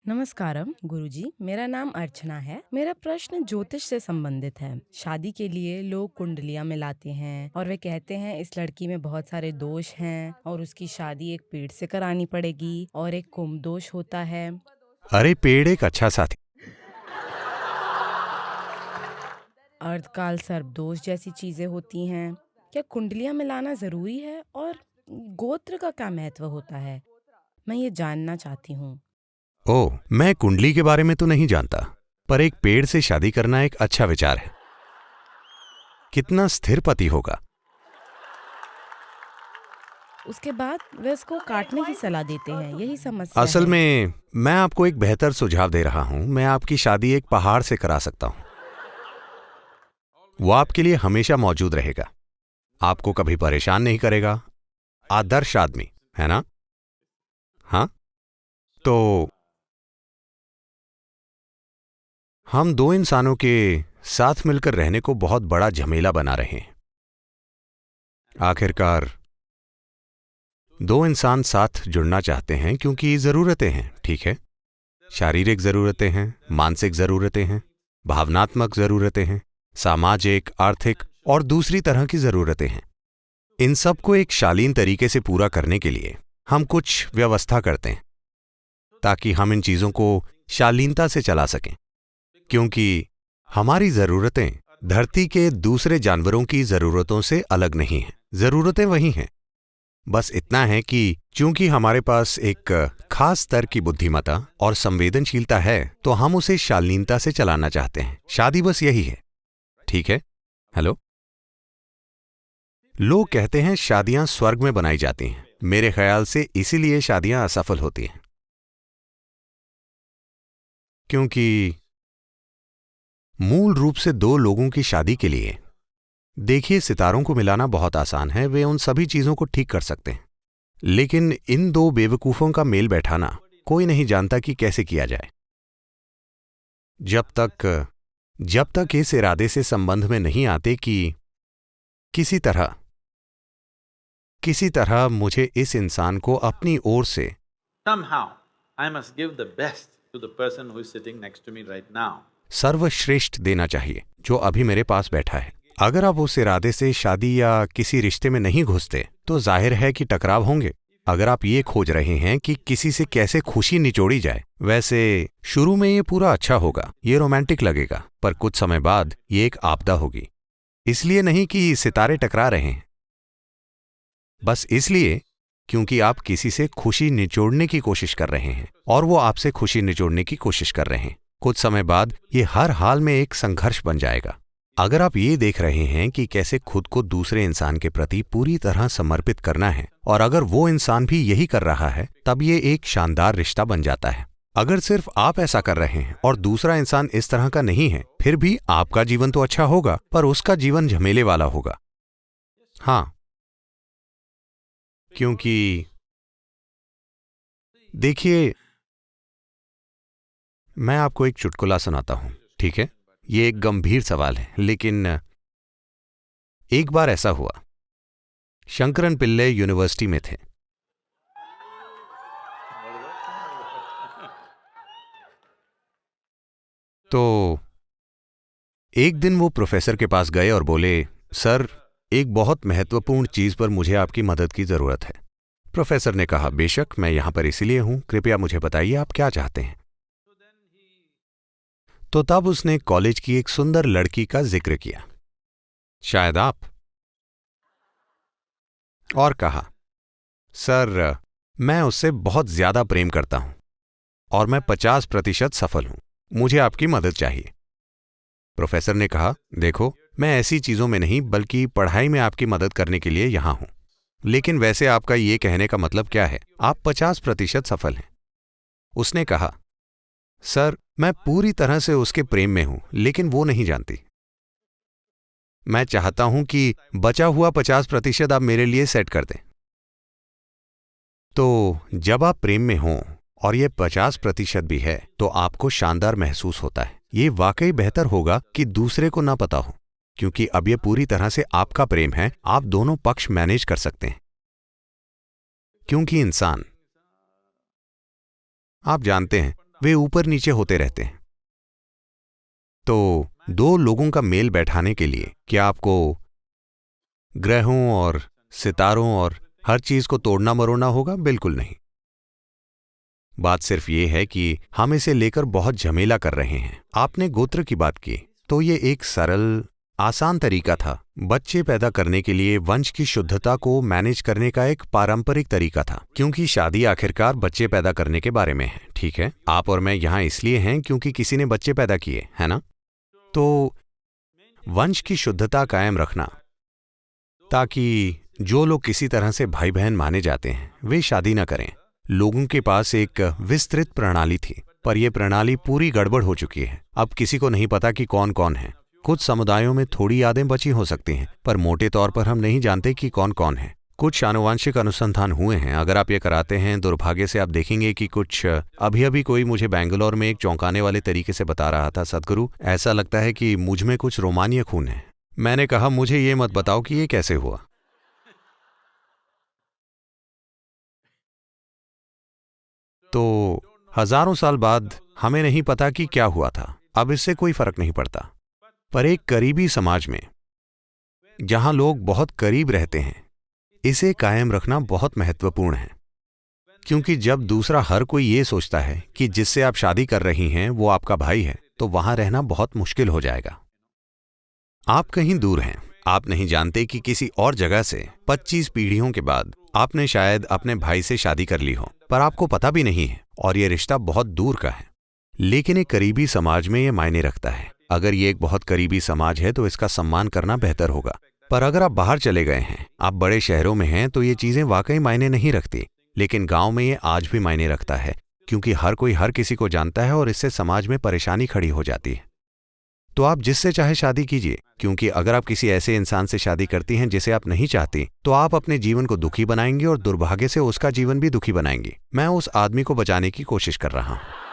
नमस्कारम गुरुजी, मेरा नाम अर्चना है। मेरा प्रश्न ज्योतिष से संबंधित है। शादी के लिए लोग कुंडलियां मिलाते हैं और वे कहते हैं इस लड़की में बहुत सारे दोष हैं और उसकी शादी एक पेड़ से करानी पड़ेगी और एक कुंभ दोष होता है। अरे पेड़ एक अच्छा साथी। अर्धकाल सर्प दोष जैसी चीजें होती हैं। क्या कुंडलियां मिलाना जरूरी है और गोत्र का क्या महत्व होता है? मैं ये जानना चाहती हूँ। ओह, मैं कुंडली के बारे में तो नहीं जानता, पर एक पेड़ से शादी करना एक अच्छा विचार है। कितना स्थिर पति होगा। उसके बाद वे उसको काटने की सलाह देते हैं, यही समस्या असल है। में मैं आपको एक बेहतर सुझाव दे रहा हूं। मैं आपकी शादी एक पहाड़ से करा सकता हूं। वो आपके लिए हमेशा मौजूद रहेगा, आपको कभी परेशान नहीं करेगा। आदर्श आदमी है ना? हाँ, तो हम दो इंसानों के साथ मिलकर रहने को बहुत बड़ा झमेला बना रहे हैं। आखिरकार दो इंसान साथ जुड़ना चाहते हैं क्योंकि जरूरतें हैं, ठीक है? शारीरिक जरूरतें हैं, मानसिक जरूरतें हैं, भावनात्मक जरूरतें हैं, सामाजिक, आर्थिक और दूसरी तरह की जरूरतें हैं। इन सब को एक शालीन तरीके से पूरा करने के लिए हम कुछ व्यवस्था करते हैं ताकि हम इन चीजों को शालीनता से चला सकें, क्योंकि हमारी जरूरतें धरती के दूसरे जानवरों की जरूरतों से अलग नहीं हैं। जरूरतें वही हैं, बस इतना है कि चूंकि हमारे पास एक खास स्तर की बुद्धिमत्ता और संवेदनशीलता है, तो हम उसे शालीनता से चलाना चाहते हैं। शादी बस यही है, ठीक है? हेलो, लोग कहते हैं शादियां स्वर्ग में बनाई जाती हैं। मेरे ख्याल से इसीलिए शादियां असफल होती हैं, क्योंकि मूल रूप से दो लोगों की शादी के लिए, देखिए, सितारों को मिलाना बहुत आसान है, वे उन सभी चीजों को ठीक कर सकते हैं। लेकिन इन दो बेवकूफों का मेल बैठाना कोई नहीं जानता कि कैसे किया जाए। जब तक इस इरादे से संबंध में नहीं आते कि किसी तरह मुझे इस इंसान को अपनी ओर से Somehow, I must give the best to the person who is sitting next to me right now. सर्वश्रेष्ठ देना चाहिए, जो अभी मेरे पास बैठा है। अगर आप उस इरादे से शादी या किसी रिश्ते में नहीं घुसते, तो जाहिर है कि टकराव होंगे। अगर आप ये खोज रहे हैं कि किसी से कैसे खुशी निचोड़ी जाए, वैसे शुरू में ये पूरा अच्छा होगा, ये रोमांटिक लगेगा, पर कुछ समय बाद ये एक आपदा होगी। इसलिए नहीं कि सितारे टकरा रहे हैं, बस इसलिए क्योंकि आप किसी से खुशी निचोड़ने की कोशिश कर रहे हैं और वो आपसे खुशी निचोड़ने की कोशिश कर रहे हैं। कुछ समय बाद ये हर हाल में एक संघर्ष बन जाएगा। अगर आप ये देख रहे हैं कि कैसे खुद को दूसरे इंसान के प्रति पूरी तरह समर्पित करना है, और अगर वो इंसान भी यही कर रहा है, तब ये एक शानदार रिश्ता बन जाता है। अगर सिर्फ आप ऐसा कर रहे हैं और दूसरा इंसान इस तरह का नहीं है, फिर भी आपका जीवन तो अच्छा होगा, पर उसका जीवन झमेले वाला होगा। हाँ, क्योंकि देखिए, मैं आपको एक चुटकुला सुनाता हूं, ठीक है? ये एक गंभीर सवाल है, लेकिन एक बार ऐसा हुआ, शंकरन पिल्ले यूनिवर्सिटी में थे। तो एक दिन वो प्रोफेसर के पास गए और बोले, सर, एक बहुत महत्वपूर्ण चीज पर मुझे आपकी मदद की जरूरत है। प्रोफेसर ने कहा, बेशक, मैं यहां पर इसीलिए हूं, कृपया मुझे बताइए आप क्या चाहते हैं। तो तब उसने कॉलेज की एक सुंदर लड़की का जिक्र किया, शायद आप, और कहा, सर, मैं उससे बहुत ज्यादा प्रेम करता हूं और मैं 50% सफल हूं, मुझे आपकी मदद चाहिए। प्रोफेसर ने कहा, देखो, मैं ऐसी चीजों में नहीं बल्कि पढ़ाई में आपकी मदद करने के लिए यहां हूं। लेकिन वैसे आपका ये कहने का मतलब क्या है? आप 50% सफल हैं। उसने कहा, सर, मैं पूरी तरह से उसके प्रेम में हूं, लेकिन वो नहीं जानती। मैं चाहता हूं कि बचा हुआ 50% आप मेरे लिए सेट कर दें। तो जब आप प्रेम में हों और ये 50% भी है, तो आपको शानदार महसूस होता है। ये वाकई बेहतर होगा कि दूसरे को ना पता हो, क्योंकि अब ये पूरी तरह से आपका प्रेम है। आप दोनों पक्ष मैनेज कर सकते हैं, क्योंकि इंसान, आप जानते हैं, वे ऊपर नीचे होते रहते हैं। तो दो लोगों का मेल बैठाने के लिए क्या आपको ग्रहों और सितारों और हर चीज को तोड़ना मरोड़ना होगा? बिल्कुल नहीं। बात सिर्फ ये है कि हम इसे लेकर बहुत झमेला कर रहे हैं। आपने गोत्र की बात की, तो ये एक सरल आसान तरीका था। बच्चे पैदा करने के लिए वंश की शुद्धता को मैनेज करने का एक पारंपरिक तरीका था, क्योंकि शादी आखिरकार बच्चे पैदा करने के बारे में है। ठीक है, आप और मैं यहां इसलिए हैं क्योंकि किसी ने बच्चे पैदा किए, है ना? तो वंश की शुद्धता कायम रखना, ताकि जो लोग किसी तरह से भाई बहन माने जाते हैं वे शादी न करें। लोगों के पास एक विस्तृत प्रणाली थी, पर यह प्रणाली पूरी गड़बड़ हो चुकी है। अब किसी को नहीं पता कि कौन कौन है। कुछ समुदायों में थोड़ी यादें बची हो सकती हैं, पर मोटे तौर पर हम नहीं जानते कि कौन कौन है। कुछ आनुवांशिक अनुसंधान हुए हैं। अगर आप ये कराते हैं, दुर्भाग्य से आप देखेंगे कि कुछ अभी कोई मुझे बेंगलोर में एक चौंकाने वाले तरीके से बता रहा था, सदगुरु ऐसा लगता है कि मुझ में कुछ रोमानिया खून है। मैंने कहा मुझे ये मत बताओ कि ये कैसे हुआ। तो हजारों साल बाद हमें नहीं पता कि क्या हुआ था। अब इससे कोई फर्क नहीं पड़ता, पर एक करीबी समाज में जहां लोग बहुत करीब रहते हैं, इसे कायम रखना बहुत महत्वपूर्ण है। क्योंकि जब दूसरा हर कोई ये सोचता है कि जिससे आप शादी कर रही हैं वो आपका भाई है, तो वहां रहना बहुत मुश्किल हो जाएगा। आप कहीं दूर हैं, आप नहीं जानते कि किसी और जगह से 25 पीढ़ियों के बाद आपने शायद अपने भाई से शादी कर ली हो, पर आपको पता भी नहीं है और यह रिश्ता बहुत दूर का है। लेकिन एक करीबी समाज में यह मायने रखता है। अगर ये एक बहुत करीबी समाज है तो इसका सम्मान करना बेहतर होगा। पर अगर आप बाहर चले गए हैं, आप बड़े शहरों में हैं, तो ये चीजें वाकई मायने नहीं रखती। लेकिन गांव में ये आज भी मायने रखता है, क्योंकि हर कोई हर किसी को जानता है और इससे समाज में परेशानी खड़ी हो जाती है। तो आप जिससे चाहे शादी कीजिए, क्योंकि अगर आप किसी ऐसे इंसान से शादी करती हैं जिसे आप नहीं चाहती, तो आप अपने जीवन को दुखी बनाएंगी और दुर्भाग्य से उसका जीवन भी दुखी बनाएंगी। मैं उस आदमी को बचाने की कोशिश कर रहा हूं।